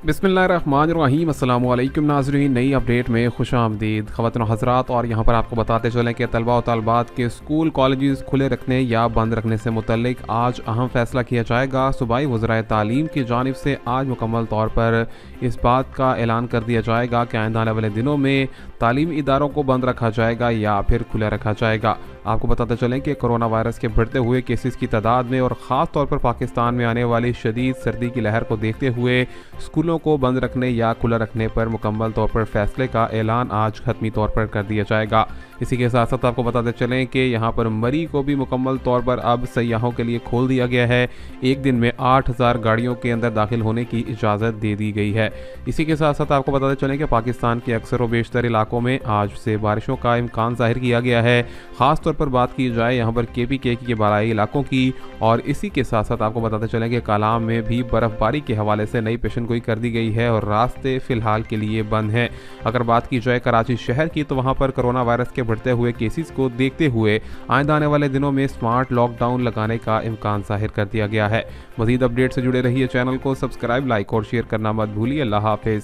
बिस्मिल्लाहिर्रहमानिर्रहीम अस्सलामु अलैकुम नाज़रीन, नई अपडेट में खुशामदीद ख़वातीन और हज़रात। और यहाँ पर आपको बताते चलें कि तलबा और तलबात के स्कूल कॉलेजेस खुले रखने या बंद रखने से मुतल्लिक आज अहम फ़ैसला किया जाएगा। सूबाई वज़राए तालीम की जानिब से आज मुकम्मल तौर पर इस बात का ऐलान कर दिया जाएगा कि आइंदा आने वाले दिनों में तालीमी इदारों को बंद रखा जाएगा या फिर खुला रखा जाएगा। आपको बताते चलें कि कोरोना वायरस के बढ़ते हुए केसेस की तादाद में और ख़ास तौर पर पाकिस्तान में आने वाली शदीद सर्दी की लहर को देखते हुए स्कूलों को बंद रखने या खुला रखने पर मुकम्मल तौर पर फैसले का ऐलान आज हतमी तौर पर कर दिया जाएगा। इसी के साथ साथ आपको बताते चलें कि यहाँ पर मरी को भी मुकम्मल तौर पर अब सयाहों के लिए खोल दिया गया है। एक दिन में 8000 गाड़ियों के अंदर दाखिल होने की इजाज़त दे दी गई है। इसी के साथ साथ आपको बताते चलें कि पाकिस्तान के अक्सर व बेशतर इलाकों में आज से बारिशों का इम्कान जाहिर किया गया है। ख़ास तौर पर बात की जाए यहाँ पर KPK के बालाई इलाकों की। और इसी के साथ साथ आपको बताते चलें कि कालाम में भी बर्फ़बारी के हवाले से नई पेशन गोई कर दी गई है और रास्ते फ़िलहाल के लिए बंद हैं। अगर बात की जाए कराची शहर की, तो वहाँ पर कोरोना वायरस के बढ़ते हुए केसेस को देखते हुए आइंदा आने वाले दिनों में स्मार्ट लॉकडाउन लगाने का इम्कान जाहिर कर दिया गया है। मज़ीद अपडेट से जुड़े रहिए, चैनल को सब्सक्राइब, लाइक और शेयर करना मत भूलिए। अल्लाह हाफ़िज़।